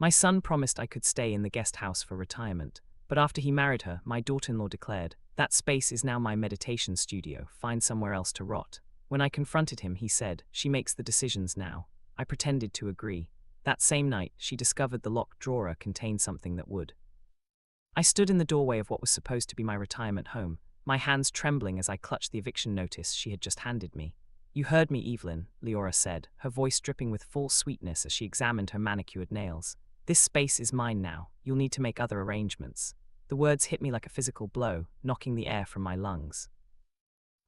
My son promised I could stay in the guest house for retirement, but after he married her, my daughter-in-law declared, "That space is now my meditation studio, find somewhere else to rot." When I confronted him, he said, "She makes the decisions now." I pretended to agree. That same night, she discovered the locked drawer contained something that would. I stood in the doorway of what was supposed to be my retirement home, my hands trembling as I clutched the eviction notice she had just handed me. "You heard me, Evelyn," Leora said, her voice dripping with full sweetness as she examined her manicured nails. "This space is mine now. You'll need to make other arrangements." The words hit me like a physical blow, knocking the air from my lungs.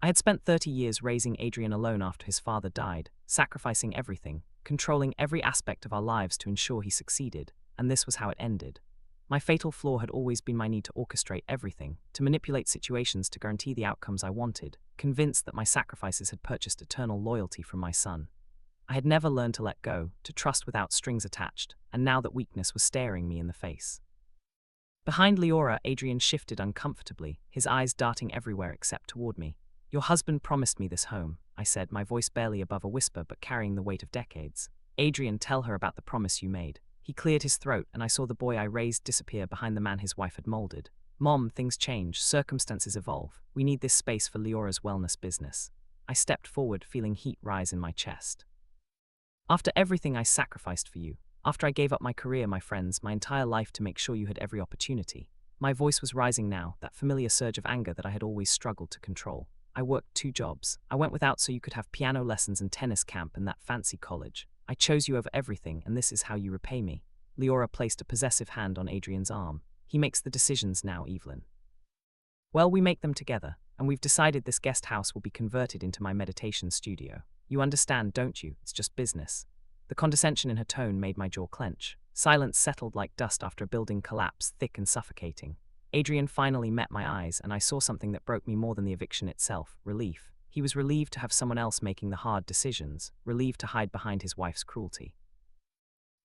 I had spent 30 years raising Adrian alone after his father died, sacrificing everything, controlling every aspect of our lives to ensure he succeeded, and this was how it ended. My fatal flaw had always been my need to orchestrate everything, to manipulate situations to guarantee the outcomes I wanted, convinced that my sacrifices had purchased eternal loyalty from my son. I had never learned to let go, to trust without strings attached, and now that weakness was staring me in the face. Behind Leora, Adrian shifted uncomfortably, his eyes darting everywhere except toward me. "Your husband promised me this home," I said, my voice barely above a whisper but carrying the weight of decades. "Adrian, tell her about the promise you made." He cleared his throat, and I saw the boy I raised disappear behind the man his wife had molded. "Mom, things change, circumstances evolve. We need this space for Leora's wellness business." I stepped forward, feeling heat rise in my chest. "After everything I sacrificed for you, after I gave up my career, my friends, my entire life to make sure you had every opportunity." My voice was rising now, that familiar surge of anger that I had always struggled to control. "I worked 2 jobs. I went without so you could have piano lessons and tennis camp and that fancy college. I chose you over everything, and this is how you repay me." Leora placed a possessive hand on Adrian's arm. "He makes the decisions now, Evelyn." "Well, we make them together, and we've decided this guest house will be converted into my meditation studio. You understand, don't you? It's just business." The condescension in her tone made my jaw clench. Silence settled like dust after a building collapse, thick and suffocating. Adrian finally met my eyes, and I saw something that broke me more than the eviction itself: relief. He was relieved to have someone else making the hard decisions, relieved to hide behind his wife's cruelty.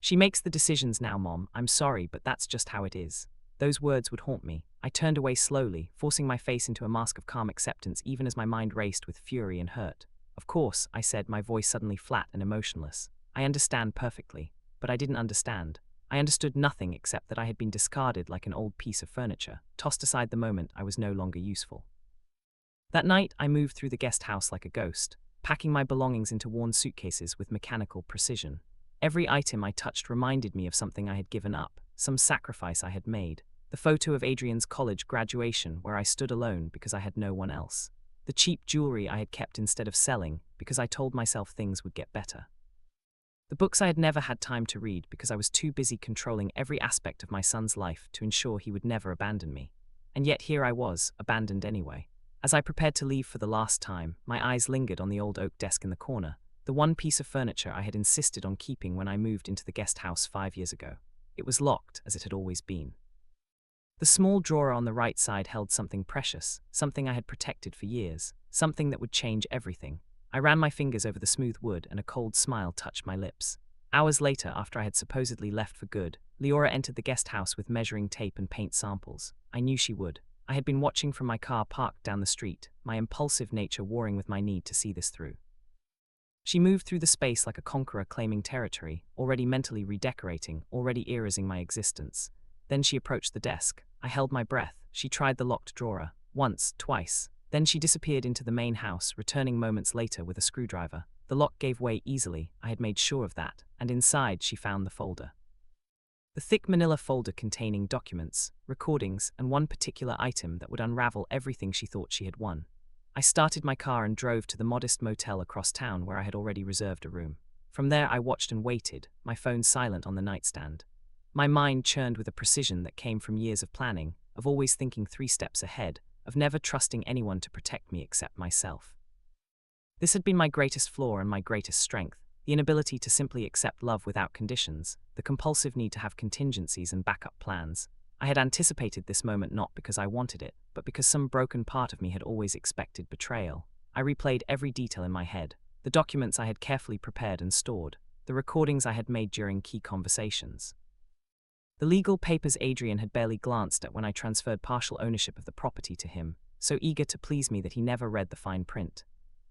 "She makes the decisions now, Mom. I'm sorry, but that's just how it is." Those words would haunt me. I turned away slowly, forcing my face into a mask of calm acceptance even as my mind raced with fury and hurt. "Of course," I said, my voice suddenly flat and emotionless. "I understand perfectly." But I didn't understand. I understood nothing except that I had been discarded like an old piece of furniture, tossed aside the moment I was no longer useful. That night, I moved through the guest house like a ghost, packing my belongings into worn suitcases with mechanical precision. Every item I touched reminded me of something I had given up, some sacrifice I had made. The photo of Adrian's college graduation where I stood alone because I had no one else. The cheap jewelry I had kept instead of selling because I told myself things would get better. The books I had never had time to read because I was too busy controlling every aspect of my son's life to ensure he would never abandon me. And yet here I was, abandoned anyway. As I prepared to leave for the last time, my eyes lingered on the old oak desk in the corner, the one piece of furniture I had insisted on keeping when I moved into the guest house 5 years ago. It was locked, as it had always been. The small drawer on the right side held something precious, something I had protected for years, something that would change everything. I ran my fingers over the smooth wood and a cold smile touched my lips. Hours later, after I had supposedly left for good, Leora entered the guest house with measuring tape and paint samples. I knew she would. I had been watching from my car parked down the street, my impulsive nature warring with my need to see this through. She moved through the space like a conqueror claiming territory, already mentally redecorating, already erasing my existence. Then she approached the desk. I held my breath. She tried the locked drawer. Once, twice. Then she disappeared into the main house, returning moments later with a screwdriver. The lock gave way easily, I had made sure of that, and inside she found the folder. The thick manila folder containing documents, recordings, and one particular item that would unravel everything she thought she had won. I started my car and drove to the modest motel across town where I had already reserved a room. From there I watched and waited, my phone silent on the nightstand. My mind churned with a precision that came from years of planning, of always thinking 3 steps ahead, of never trusting anyone to protect me except myself. This had been my greatest flaw and my greatest strength, the inability to simply accept love without conditions, the compulsive need to have contingencies and backup plans. I had anticipated this moment not because I wanted it, but because some broken part of me had always expected betrayal. I replayed every detail in my head, the documents I had carefully prepared and stored, the recordings I had made during key conversations. The legal papers Adrian had barely glanced at when I transferred partial ownership of the property to him, so eager to please me that he never read the fine print.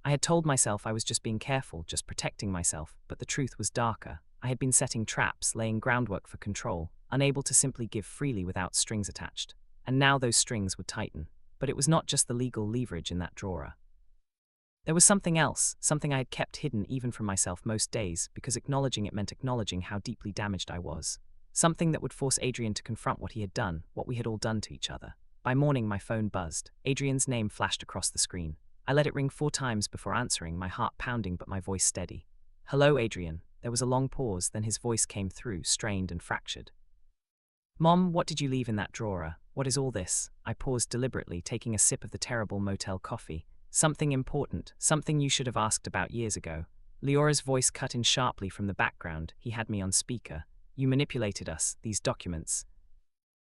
I had told myself I was just being careful, just protecting myself, but the truth was darker. I I had been setting traps, laying groundwork for control, unable to simply give freely without strings attached. And now those strings would tighten. But it was not just the legal leverage in that drawer. There was something else, something I had kept hidden even from myself most days, because acknowledging it meant acknowledging how deeply damaged I was. Something that would force Adrian to confront what he had done, what we had all done to each other. By morning, my phone buzzed. Adrian's name flashed across the screen. I let it ring 4 times before answering, my heart pounding but my voice steady. "Hello, Adrian." There was a long pause, then his voice came through, strained and fractured. "Mom, what did you leave in that drawer? What is all this?" I paused deliberately, taking a sip of the terrible motel coffee. "Something important, something you should have asked about years ago." Leora's voice cut in sharply from the background. He had me on speaker. "You manipulated us, these documents.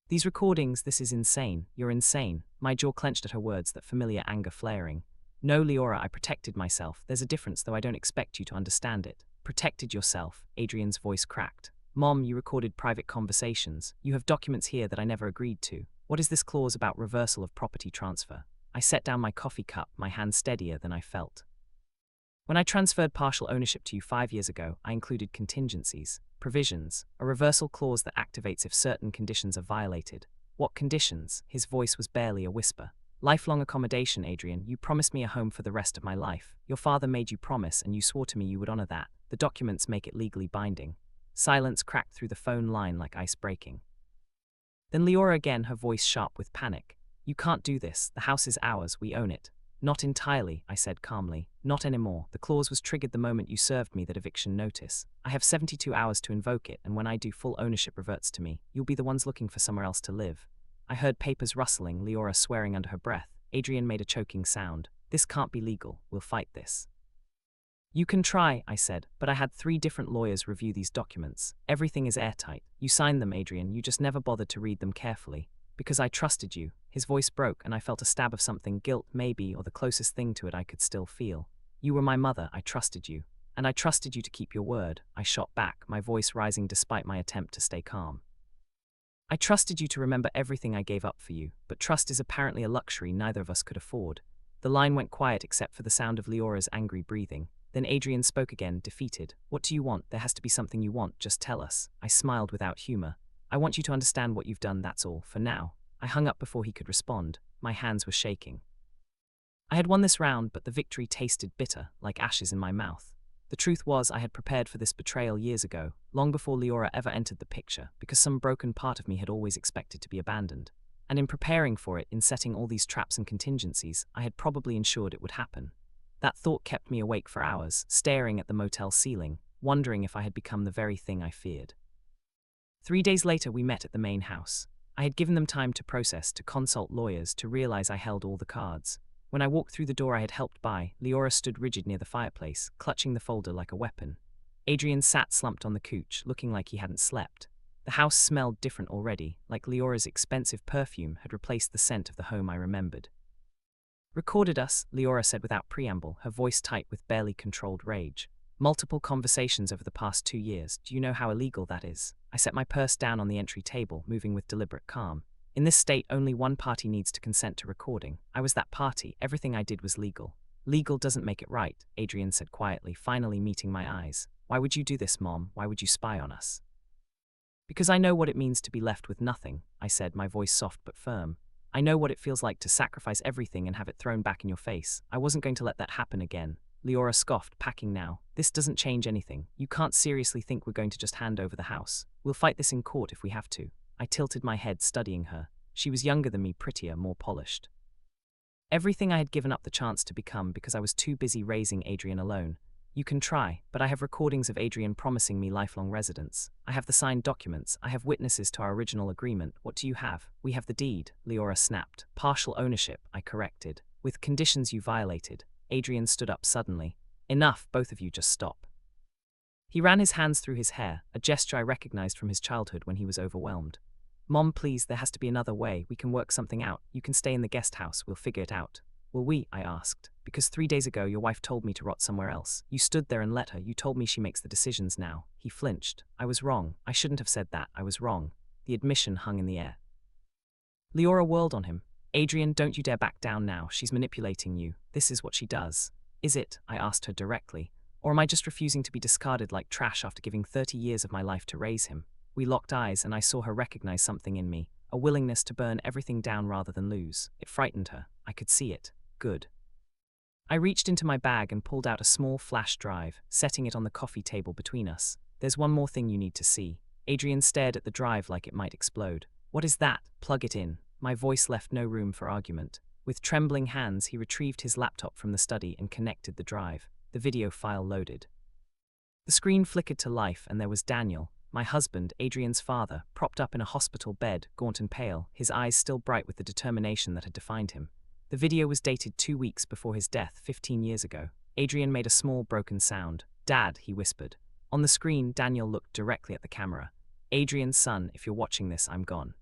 These recordings, this is insane. You're insane." My jaw clenched at her words, that familiar anger flaring. "No, Leora, I protected myself. There's a difference, though I don't expect you to understand it." "Protected yourself?" Adrian's voice cracked. "Mom, you recorded private conversations. You have documents here that I never agreed to. What is this clause about reversal of property transfer?" I set down my coffee cup, my hand steadier than I felt. "When I transferred partial ownership to you 5 years ago, I included contingencies, provisions, a reversal clause that activates if certain conditions are violated." "What conditions?" His voice was barely a whisper. "Lifelong accommodation, Adrian. You promised me a home for the rest of my life. Your father made you promise, and you swore to me you would honor that. The documents make it legally binding." Silence cracked through the phone line like ice breaking. Then Leora again, her voice sharp with panic. "You can't do this. The house is ours. We own it." "Not entirely," I said calmly. "Not anymore. The clause was triggered the moment you served me that eviction notice. I have 72 hours to invoke it, and when I do, full ownership reverts to me. You'll be the ones looking for somewhere else to live." I heard papers rustling, Leora swearing under her breath. Adrian made a choking sound. "This can't be legal. We'll fight this." "You can try," I said, "but I had 3 different lawyers review these documents. Everything is airtight. You signed them, Adrian. You just never bothered to read them carefully. Because I trusted you." His voice broke, and I felt a stab of something, guilt maybe, or the closest thing to it I could still feel. "You were my mother. I trusted you. And I trusted you to keep your word." I shot back, my voice rising despite my attempt to stay calm. "I trusted you to remember everything I gave up for you, but trust is apparently a luxury neither of us could afford." The line went quiet except for the sound of Leora's angry breathing. Then Adrian spoke again, defeated. "What do you want? There has to be something you want. Just tell us." I smiled without humor. "I want you to understand what you've done, that's all, for now." I hung up before he could respond. My hands were shaking. I had won this round, but the victory tasted bitter, like ashes in my mouth. The truth was, I had prepared for this betrayal years ago, long before Leora ever entered the picture, because some broken part of me had always expected to be abandoned. And in preparing for it, in setting all these traps and contingencies, I had probably ensured it would happen. That thought kept me awake for hours, staring at the motel ceiling, wondering if I had become the very thing I feared. 3 days later, we met at the main house. I had given them time to process, to consult lawyers, to realize I held all the cards. When I walked through the door I had helped buy, Leora stood rigid near the fireplace, clutching the folder like a weapon. Adrian sat slumped on the couch, looking like he hadn't slept. The house smelled different already, like Leora's expensive perfume had replaced the scent of the home I remembered. "Recorded us," Leora said without preamble, her voice tight with barely controlled rage. "Multiple conversations over the past 2 years. Do you know how illegal that is?" I set my purse down on the entry table, moving with deliberate calm. "In this state, only one party needs to consent to recording. I was that party. Everything I did was legal." "Legal doesn't make it right," Adrian said quietly, finally meeting my eyes. "Why would you do this, Mom? Why would you spy on us?" "Because I know what it means to be left with nothing," I said, my voice soft but firm. "I know what it feels like to sacrifice everything and have it thrown back in your face. I wasn't going to let that happen again." Leora scoffed, "Packing now. This doesn't change anything. You can't seriously think we're going to just hand over the house. We'll fight this in court if we have to." I tilted my head, studying her. She was younger than me, prettier, more polished. Everything I had given up the chance to become because I was too busy raising Adrian alone. "You can try, but I have recordings of Adrian promising me lifelong residence. I have the signed documents. I have witnesses to our original agreement. What do you have?" "We have the deed," Leora snapped. "Partial ownership," I corrected. "With conditions you violated." Adrian stood up suddenly. "Enough, both of you, just stop." He ran his hands through his hair, a gesture I recognized from his childhood when he was overwhelmed. "Mom, please, there has to be another way. We can work something out. You can stay in the guest house. We'll figure it out." "Will we?" I asked. "Because 3 days ago your wife told me to rot somewhere else. You stood there and let her. You told me she makes the decisions now." He flinched. "I was wrong. I shouldn't have said that. I was wrong." The admission hung in the air. Leora whirled on him. "Adrian, don't you dare back down now. She's manipulating you. This is what she does." "Is it?" I asked her directly. Or am I just refusing to be discarded like trash after giving 30 years of my life to raise him? We locked eyes, and I saw her recognize something in me, a willingness to burn everything down rather than lose. It frightened her. I could see it. Good. I reached into my bag and pulled out a small flash drive, setting it on the coffee table between us. There's one more thing you need to see. Adrian stared at the drive like it might explode. What is that? Plug it in. My voice left no room for argument. With trembling hands, he retrieved his laptop from the study and connected the drive. The video file loaded. The screen flickered to life, and there was Daniel, my husband, Adrian's father, propped up in a hospital bed, gaunt and pale, his eyes still bright with the determination that had defined him. The video was dated 2 weeks before his death, 15 years ago. Adrian made a small broken sound. "Dad," he whispered. On the screen, Daniel looked directly at the camera. "Adrian's son, if you're watching this, I'm gone.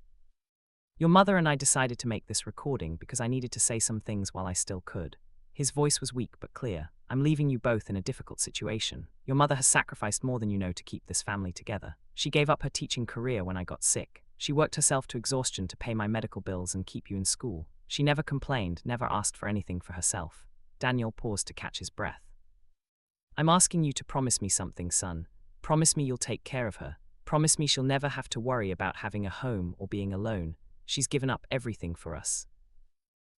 Your mother and I decided to make this recording because I needed to say some things while I still could." His voice was weak but clear. "I'm leaving you both in a difficult situation. Your mother has sacrificed more than you know to keep this family together. She gave up her teaching career when I got sick. She worked herself to exhaustion to pay my medical bills and keep you in school. She never complained, never asked for anything for herself." Daniel paused to catch his breath. "I'm asking you to promise me something, son. Promise me you'll take care of her. Promise me she'll never have to worry about having a home or being alone. She's given up everything for us.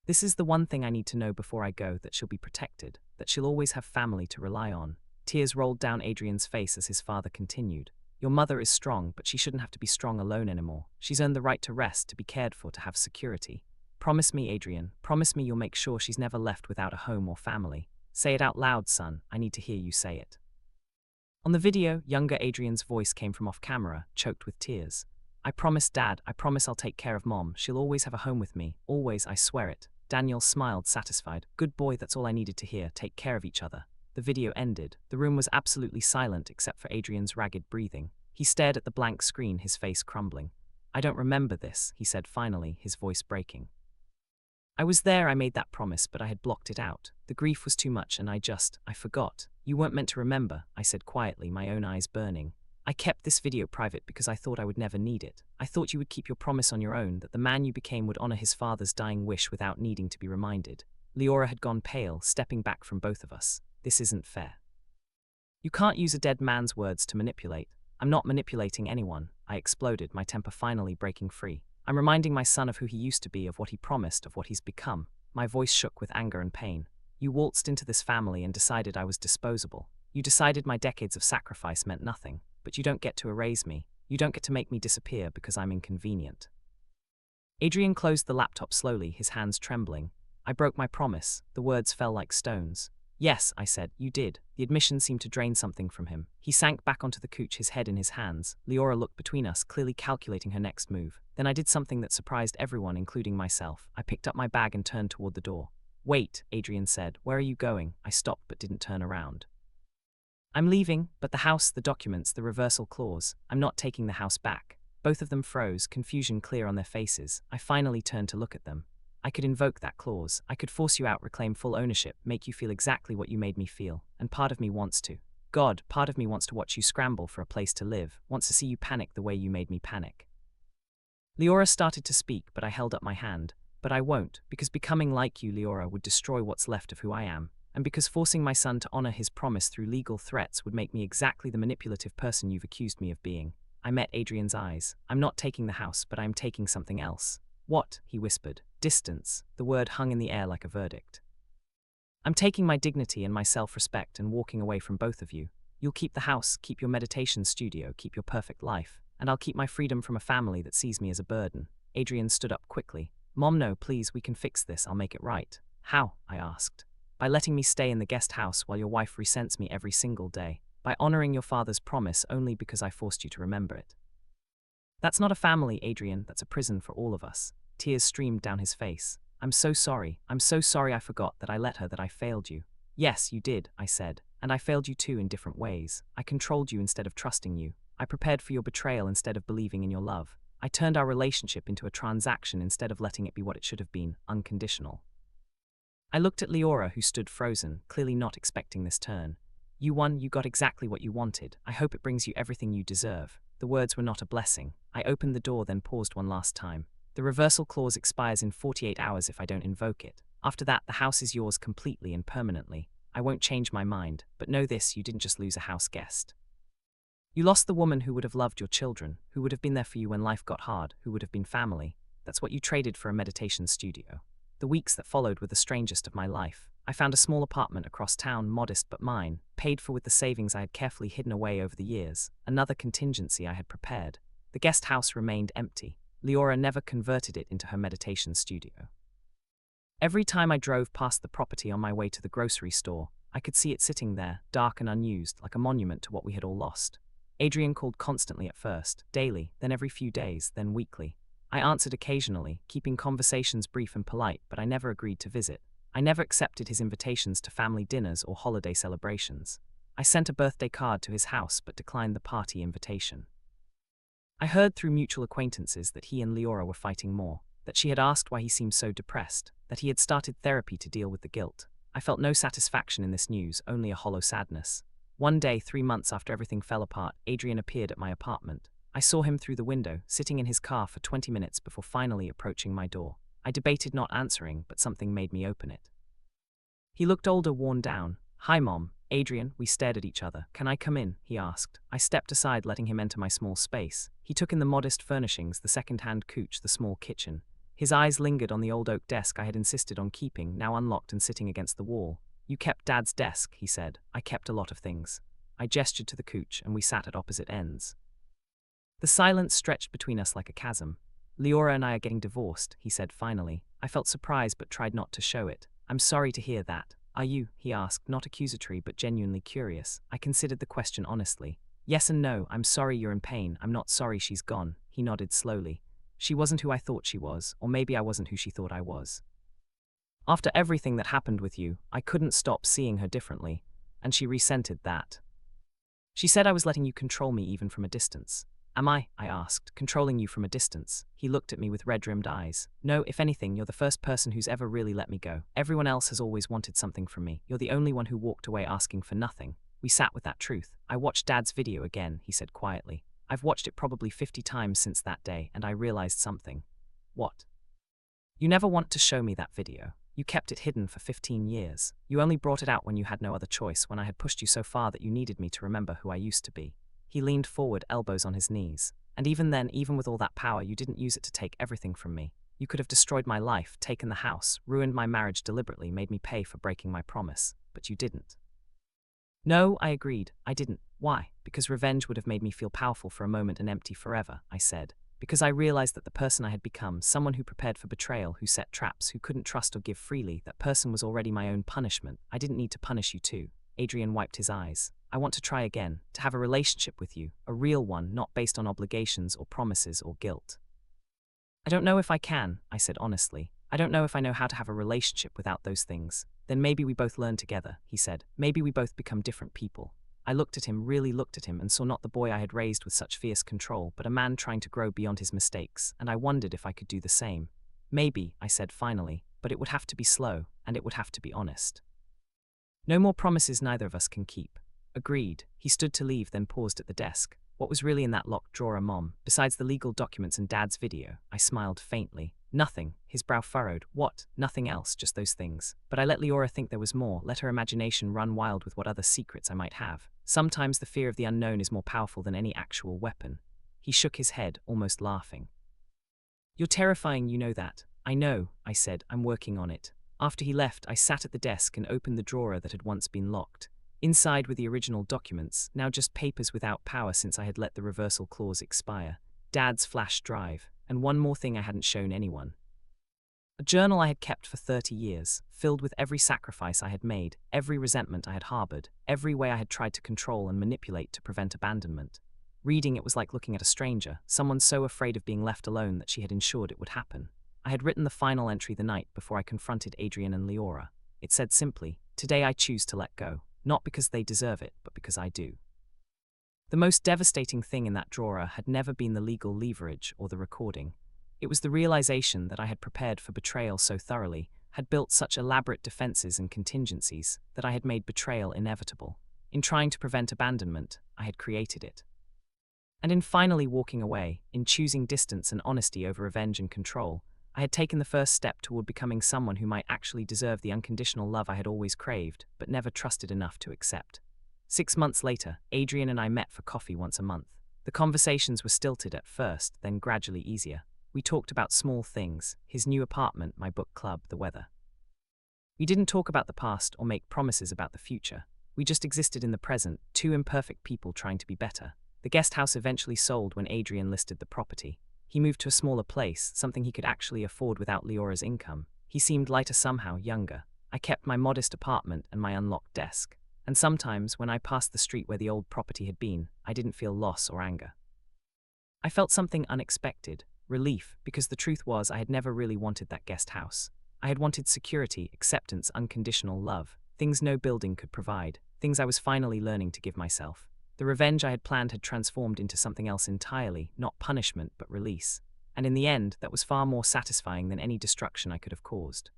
This is the one thing I need to know before I go, that she'll be protected, that she'll always have family to rely on." Tears rolled down Adrian's face as his father continued. "Your mother is strong, but she shouldn't have to be strong alone anymore. She's earned the right to rest, to be cared for, to have security. Promise me, Adrian, promise me you'll make sure she's never left without a home or family. Say it out loud, son. I need to hear you say it." On the video, younger Adrian's voice came from off camera, choked with tears. "I promise, Dad, I promise I'll take care of Mom. She'll always have a home with me. Always, I swear it." Daniel smiled, satisfied. "Good boy, that's all I needed to hear. Take care of each other." The video ended. The room was absolutely silent except for Adrian's ragged breathing. He stared at the blank screen, his face crumbling. "I don't remember this," he said finally, his voice breaking. "I was there, I made that promise, but I had blocked it out. The grief was too much and I forgot. You weren't meant to remember," I said quietly, my own eyes burning. "I kept this video private because I thought I would never need it. I thought you would keep your promise on your own, that the man you became would honor his father's dying wish without needing to be reminded." Leora had gone pale, stepping back from both of us. "This isn't fair. You can't use a dead man's words to manipulate." "I'm not manipulating anyone," I exploded, my temper finally breaking free. "I'm reminding my son of who he used to be, of what he promised, of what he's become." My voice shook with anger and pain. "You waltzed into this family and decided I was disposable. You decided my decades of sacrifice meant nothing. But you don't get to erase me. You don't get to make me disappear because I'm inconvenient." Adrian closed the laptop slowly, his hands trembling. "I broke my promise." The words fell like stones. "Yes," I said, "you did." The admission seemed to drain something from him. He sank back onto the couch, his head in his hands. Leora looked between us, clearly calculating her next move. Then I did something that surprised everyone, including myself. I picked up my bag and turned toward the door. "Wait," Adrian said. "Where are you going?" I stopped but didn't turn around. "I'm leaving, but the house, the documents, the reversal clause. I'm not taking the house back." Both of them froze, confusion clear on their faces. I finally turned to look at them. "I could invoke that clause. I could force you out, reclaim full ownership, make you feel exactly what you made me feel. And part of me wants to. God, part of me wants to watch you scramble for a place to live, wants to see you panic the way you made me panic." Leora started to speak, but I held up my hand. "But I won't, because becoming like you, Leora, would destroy what's left of who I am. And because forcing my son to honor his promise through legal threats would make me exactly the manipulative person you've accused me of being." I met Adrian's eyes. "I'm not taking the house, but I'm taking something else." "What?" he whispered. "Distance." The word hung in the air like a verdict. "I'm taking my dignity and my self-respect and walking away from both of you. You'll keep the house, keep your meditation studio, keep your perfect life, and I'll keep my freedom from a family that sees me as a burden." Adrian stood up quickly. "Mom, no, please, we can fix this. I'll make it right." "How?" I asked. "By letting me stay in the guest house while your wife resents me every single day. By honoring your father's promise only because I forced you to remember it." "That's not a family, Adrian. That's a prison for all of us." Tears streamed down his face. "I'm so sorry. I'm so sorry I forgot, that I let her, that I failed you." "Yes, you did," I said. "And I failed you too in different ways. I controlled you instead of trusting you. I prepared for your betrayal instead of believing in your love. I turned our relationship into a transaction instead of letting it be what it should have been, unconditional." I looked at Leora, who stood frozen, clearly not expecting this turn. "You won, you got exactly what you wanted. I hope it brings you everything you deserve." The words were not a blessing. I opened the door, then paused one last time. "The reversal clause expires in 48 hours if I don't invoke it. After that, the house is yours completely and permanently." I won't change my mind, but know this, you didn't just lose a house guest. You lost the woman who would have loved your children, who would have been there for you when life got hard, who would have been family. That's what you traded for a meditation studio. The weeks that followed were the strangest of my life. I found a small apartment across town, modest but mine, paid for with the savings I had carefully hidden away over the years, another contingency I had prepared. The guest house remained empty. Leora never converted it into her meditation studio. Every time I drove past the property on my way to the grocery store, I could see it sitting there, dark and unused, like a monument to what we had all lost. Adrian called constantly at first, daily, then every few days, then weekly. I answered occasionally, keeping conversations brief and polite, but I never agreed to visit. I never accepted his invitations to family dinners or holiday celebrations. I sent a birthday card to his house but declined the party invitation. I heard through mutual acquaintances that he and Leora were fighting more, that she had asked why he seemed so depressed, that he had started therapy to deal with the guilt. I felt no satisfaction in this news, only a hollow sadness. One day, 3 months after everything fell apart, Adrian appeared at my apartment. I saw him through the window, sitting in his car for 20 minutes before finally approaching my door. I debated not answering, but something made me open it. He looked older, worn down. "Hi, Mom." "Adrian," we stared at each other. "Can I come in?" he asked. I stepped aside, letting him enter my small space. He took in the modest furnishings, the second-hand couch, the small kitchen. His eyes lingered on the old oak desk I had insisted on keeping, now unlocked and sitting against the wall. "You kept Dad's desk," he said. "I kept a lot of things." I gestured to the couch, and we sat at opposite ends. The silence stretched between us like a chasm. "Leora and I are getting divorced," he said finally. I felt surprised but tried not to show it. "I'm sorry to hear that." "Are you?" he asked, not accusatory but genuinely curious. I considered the question honestly. "Yes and no. I'm sorry you're in pain. I'm not sorry she's gone." He nodded slowly. "She wasn't who I thought she was, or maybe I wasn't who she thought I was. After everything that happened with you, I couldn't stop seeing her differently, and she resented that. She said I was letting you control me even from a distance." "Am I?" I asked, "controlling you from a distance?" He looked at me with red-rimmed eyes. "No, if anything, you're the first person who's ever really let me go. Everyone else has always wanted something from me. You're the only one who walked away asking for nothing." We sat with that truth. "I watched Dad's video again," he said quietly. "I've watched it probably 50 times since that day, and I realized something." "What?" "You never want to show me that video. You kept it hidden for 15 years. You only brought it out when you had no other choice, when I had pushed you so far that you needed me to remember who I used to be." He leaned forward, elbows on his knees. "And even then, even with all that power, you didn't use it to take everything from me. You could have destroyed my life, taken the house, ruined my marriage deliberately, made me pay for breaking my promise. But you didn't." "No," I agreed. "I didn't." "Why?" "Because revenge would have made me feel powerful for a moment and empty forever," I said. "Because I realized that the person I had become, someone who prepared for betrayal, who set traps, who couldn't trust or give freely, that person was already my own punishment. I didn't need to punish you too." Adrian wiped his eyes. "I want to try again, to have a relationship with you, a real one, not based on obligations or promises or guilt." "I don't know if I can," I said honestly. "I don't know if I know how to have a relationship without those things." "Then maybe we both learn together," he said. "Maybe we both become different people." I looked at him, really looked at him, and saw not the boy I had raised with such fierce control, but a man trying to grow beyond his mistakes, and I wondered if I could do the same. "Maybe," I said finally, "but it would have to be slow, and it would have to be honest. No more promises neither of us can keep." "Agreed." He stood to leave, then paused at the desk. "What was really in that locked drawer, Mom, besides the legal documents and Dad's video?" I smiled faintly. "Nothing." His brow furrowed. "What?" "Nothing else, just those things." But I let Leora think there was more, let her imagination run wild with what other secrets I might have. Sometimes the fear of the unknown is more powerful than any actual weapon. He shook his head, almost laughing. "You're terrifying, you know that." "I know," I said. "I'm working on it." After he left, I sat at the desk and opened the drawer that had once been locked. Inside were the original documents, now just papers without power since I had let the reversal clause expire. Dad's flash drive, and one more thing I hadn't shown anyone. A journal I had kept for 30 years, filled with every sacrifice I had made, every resentment I had harbored, every way I had tried to control and manipulate to prevent abandonment. Reading it was like looking at a stranger, someone so afraid of being left alone that she had ensured it would happen. I had written the final entry the night before I confronted Adrian and Leora. It said simply, "Today I choose to let go, not because they deserve it, but because I do." The most devastating thing in that drawer had never been the legal leverage or the recording. It was the realization that I had prepared for betrayal so thoroughly, had built such elaborate defenses and contingencies, that I had made betrayal inevitable. In trying to prevent abandonment, I had created it. And in finally walking away, in choosing distance and honesty over revenge and control, I had taken the first step toward becoming someone who might actually deserve the unconditional love I had always craved, but never trusted enough to accept. 6 months later, Adrian and I met for coffee once a month. The conversations were stilted at first, then gradually easier. We talked about small things: his new apartment, my book club, the weather. We didn't talk about the past or make promises about the future. We just existed in the present, two imperfect people trying to be better. The guest house eventually sold when Adrian listed the property. He moved to a smaller place, something he could actually afford without Leora's income. He seemed lighter somehow, younger. I kept my modest apartment and my unlocked desk. And sometimes, when I passed the street where the old property had been, I didn't feel loss or anger. I felt something unexpected, relief, because the truth was I had never really wanted that guest house. I had wanted security, acceptance, unconditional love, things no building could provide, things I was finally learning to give myself. The revenge I had planned had transformed into something else entirely, not punishment but release. And in the end, that was far more satisfying than any destruction I could have caused.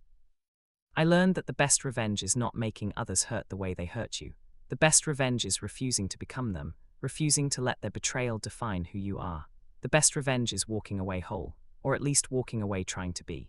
I learned that the best revenge is not making others hurt the way they hurt you. The best revenge is refusing to become them, refusing to let their betrayal define who you are. The best revenge is walking away whole, or at least walking away trying to be.